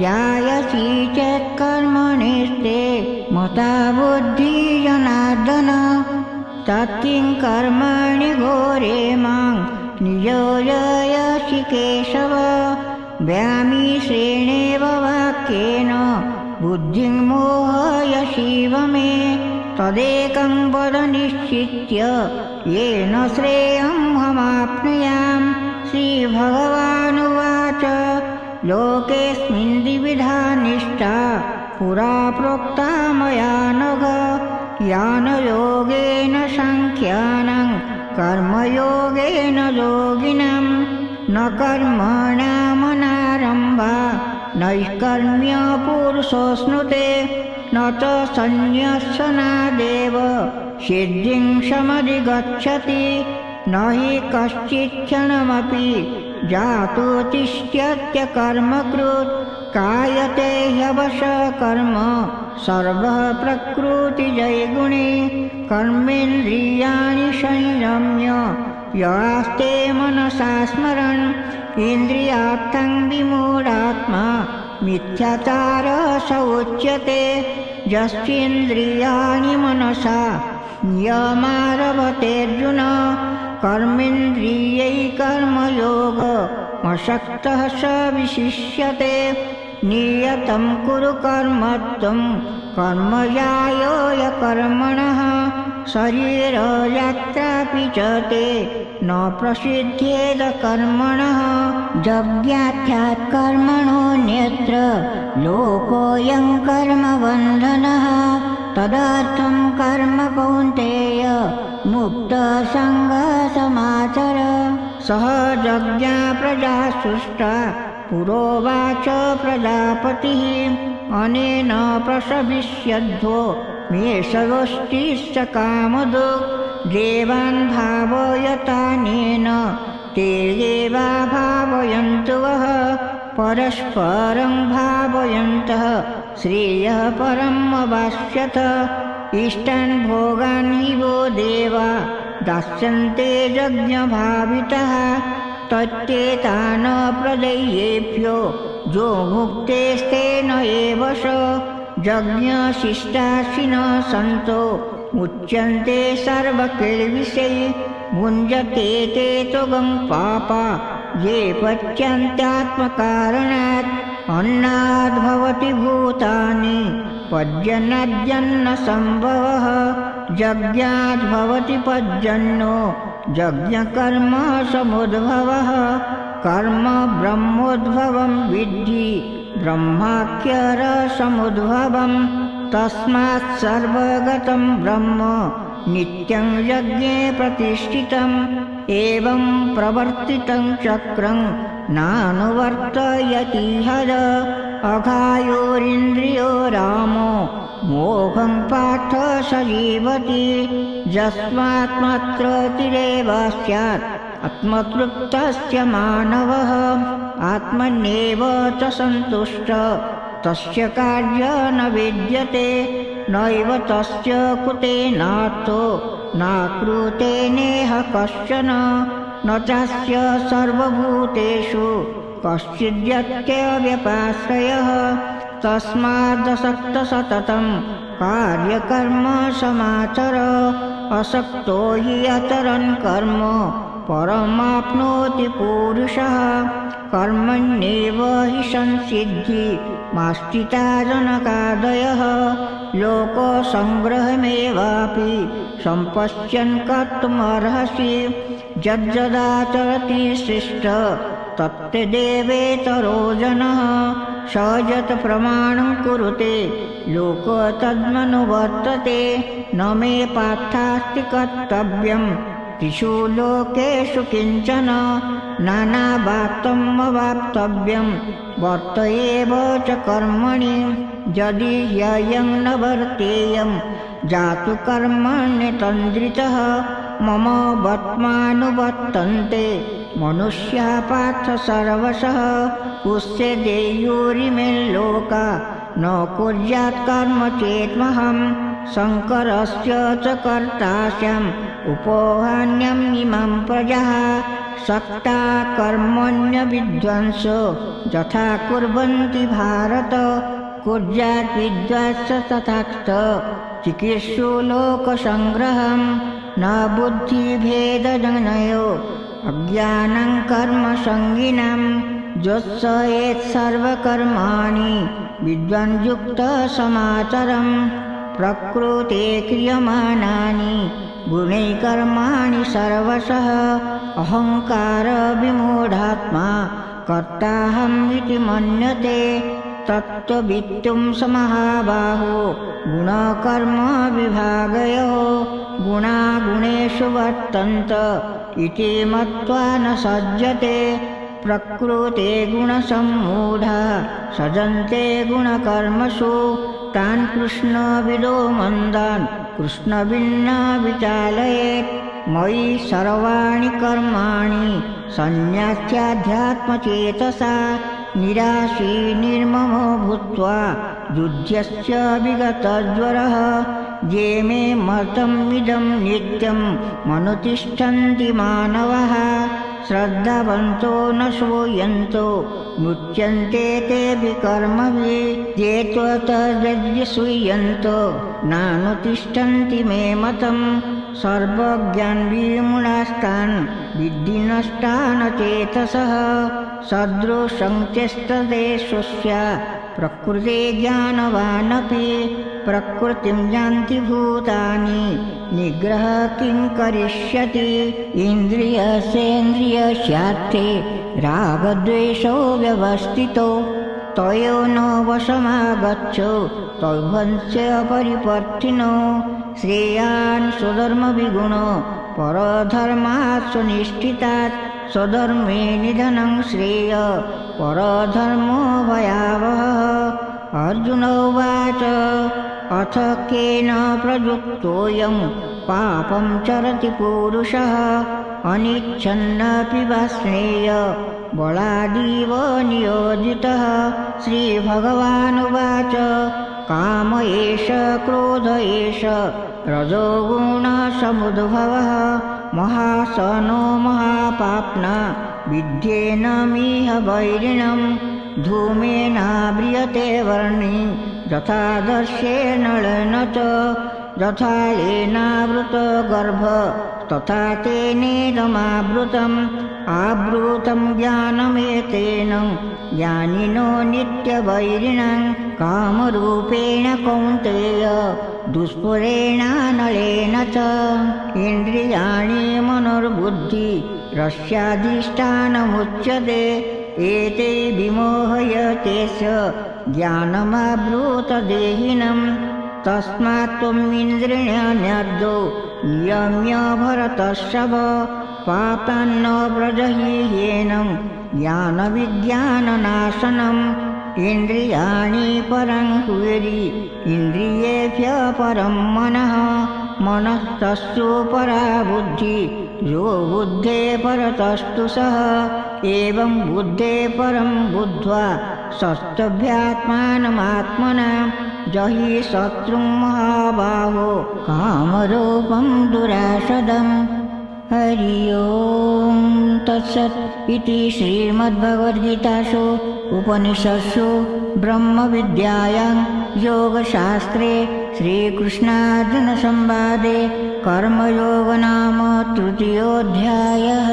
जायसी चेत्कर्मणिस्ते मता बुद्धिजनार्दन तत्किं कर्माणि घोरे मां नियोजयसि केशव व्यामिश्रेणेव वाक्येन बुद्धिं मोहयसीव मे तदेकं वद निश्चित्य येन श्रेयमहमाप्नुयाम्। श्रीभगवानुवाच लोकेऽस्मिन् द्विविधा निष्ठा पुरा प्रोक्ता मया नघ ज्ञानयोगेन साङ्ख्यानां कर्मयोगेन योगिनां न कर्मणामनारम्भा नैष्कर्म्यपुरुषोऽश्नुते न च सन्न्यस्यनादेव सिद्धिं समधिगच्छति न हि कश्चिच्छ्रणमपि जातुतिष्ठत्य कर्मकृत् कायते ह्यवशः कर्म सर्वः प्रकृतिजैर्गुणे कर्मेन्द्रियाणि संयम्य यास्ते मनसा स्मरन् इन्द्रियार्थं विमूढात्मा मिथ्याचारः स उच्यते यस्येन्द्रियाणि मनसा नियमारभतेऽर्जुन कर्मेन्द्रियैः कर्मयोगमशक्तः स विशिष्यते नियतं कुरु कर्म त्वं कर्मजायोय कर्मणः शरीरयात्रापि च ते न प्रसिद्ध्येद कर्मणः यज्ञाख्यात् कर्मणोऽन्यत्र लोकोऽयं कर्मबन्धनः तदर्थं कर्म कौन्तेय मुक्तसङ्गसमाचर सह यज्ञा प्रजा सृष्टा पुरोवाच प्रजापतिः अनेन प्रसविष्यद्धो मेषगोष्ठीश्च कामदो देवान् भावयतानेन ते देवा भावयन्तु वः परस्परं भावयन्तः श्रेयः परम् अवाप्स्यथ इष्टान् भोगान् हि वो देवा दास्यन्ते यज्ञभावितः तच्चेतान् प्रदय्येभ्यो जो मुक्तेस्तेन एव स यज्ञशिष्टाशिनः सन्तो मुच्यन्ते सर्वकिल्बिषैः भुञ्जते ते त्वगं पापा ये पच्यन्त्यात्मकारणात् अन्नाद्भवति भूतानि पज्यन्नाद्यन्नसम्भवः यज्ञाद्भवति पज्यन्नो यज्ञकर्म समुद्भवः कर्म ब्रह्मोद्भवं विद्धि ब्रह्माख्यरसमुद्भवम् तस्मात् सर्वगतं ब्रह्म नित्यं यज्ञे प्रतिष्ठितम् एवं प्रवर्तितं चक्रं नानुवर्तयति हर अघायोरिन्द्रियो रामो मोघं पार्थ स जीवति यस्मात्मत्रतिरेव स्यात् आत्मतृप्तस्य मानवः आत्मन्येव च सन्तुष्टः तस्य कार्यं न विद्यते नैव तस्य कृतेनार्थो नाकृते नेह कश्चन न चास्य सर्वभूतेषु कश्चिद्यत्यव्यपाश्रयः तस्मादसक्तः सततं कार्यकर्म समाचर असक्तो हि अचरन् कर्म परमाप्नोति पुरुषः कर्मण्येव हि संसिद्धि मास्थिता जनकादयः लोकसङ्ग्रहमेवापि सम्पश्यन् कर्तुमर्हसि यज्जदाचरति शिष्ट तत्तदेवेतरो जनः स यत् प्रमाणं कुरुते लोक तद्मनुवर्तते न मे पार्थास्ति कर्तव्यं त्रिषु लोकेषु किञ्चन नानावाप्तम् अवाप्तव्यं वर्त एव च कर्मणि यदि ह्ययं न वर्तेयं जातु कर्मण्यतन्द्रितः मम वर्त्मानुवर्तन्ते मनुष्याः पार्थ सर्वशः उस्यदेयुरिमे लोका न कुर्यात् कर्म चेत्महं शङ्करस्य च कर्तास्याम् उपोहान्यम् इमं प्रजः सक्ता कर्मण्यविध्वंसो यथा कुर्वन्ति भारत कुर्यात् विद्वांस तथाक्त चिकीर्षु लोकसंग्रहं न बुद्धिभेदजनयो अज्ञानं कर्मसंगिनं जोत्सयेत् सर्वकर्माणि विद्वान्युक्तसमाचरं प्रकृते क्रियमाणानि गुणैकर्माणि सर्वशः अहङ्कारविमूढात्मा कर्ताहमिति मन्यते तत्त्ववित्तुं समहाबाहो गुणकर्मविभागयोः गुणा गुणेषु वर्तन्त इति मत्वा न सज्जते प्रकृते गुणसम्मूढा सजन्ते गुणकर्मसु तान् कृष्णविदो मन्दान् कृष्णभिन्ना विचालयेत् मयि सर्वाणि कर्माणि सन्न्यस्याध्यात्मचेतसा निराशी निर्ममो भूत्वा युध्यस्य विगतज्वरः ये मे मतमिदं नित्यं मनुतिष्ठन्ति मानवः श्रद्धावन्तो न श्रूयन्तो मुच्यन्ते तेऽपि कर्मभिः ये त्वतर्यसूयन्तो नानुतिष्ठन्ति मे मतम् सर्वज्ञानविमूढास्तान् विद्धि नष्टान् चेतसः सदृशं चेष्टते स्वस्य प्रकृते ज्ञानवानपि प्रकृतिं यान्ति भूतानि निग्रह किं करिष्यति इन्द्रियस्येन्द्रियस्यार्थे रागद्वेषौ व्यवस्थितो तयो न वशमागच्छो तौभस्य परिपर्थिनो श्रेयान् स्वधर्मविगुणो परधर्मात् स्वनिष्ठितात् स्वधर्मे निधनं श्रेय परधर्मो भयावहः अर्जुन उवाच अथ केन प्रयुक्तोऽयं पापं चरति पुरुषः अनिच्छन्नपि वा स्नेय बलादीव नियोजितः श्रीभगवानुवाच काम एष क्रोध एष रजोगुणसमुद्भवः महासनो महापाप्ना विद्येनमिह वैरिणं धूमेनाव्रियते वर्णि यथा दर्शेण नळेन च यथा येनावृतगर्भ तथा तेनेदमावृतम् आवृतं ज्ञानमेतेन ज्ञानिनो नित्यवैरिणं कामरूपेण कौन्तेय दुष्पुरेणानलेन च इन्द्रियाणि मनोर्बुद्धि रस्याधिष्ठानमुच्यते एते विमोहयतेस्य ज्ञानमावृतदेहिनं तस्मात् त्वम् इन्द्रियाण्यर्धो नियम्य भरतर्षभ पापान्न व्रजहीह्येनं ज्ञानविज्ञाननाशनम् इन्द्रियाणि परं कुर्वि इन्द्रियेभ्यः परं मनः मनस्तस्सु परा बुद्धि यो बुद्धे परतस्तु सः एवं बुद्धे परं बुद्ध्वा सस्तभ्यात्मानमात्मना जहि शत्रुं महाबाहो कामरूपं दुराशदम् हरि ओं तत्सत् इति श्रीमद्भगवद्गीतासु उपनिषत्सु ब्रह्मविद्यायां योगशास्त्रे श्रीकृष्णार्जुनसंवादे कर्मयोग नाम तृतीयोऽध्यायः।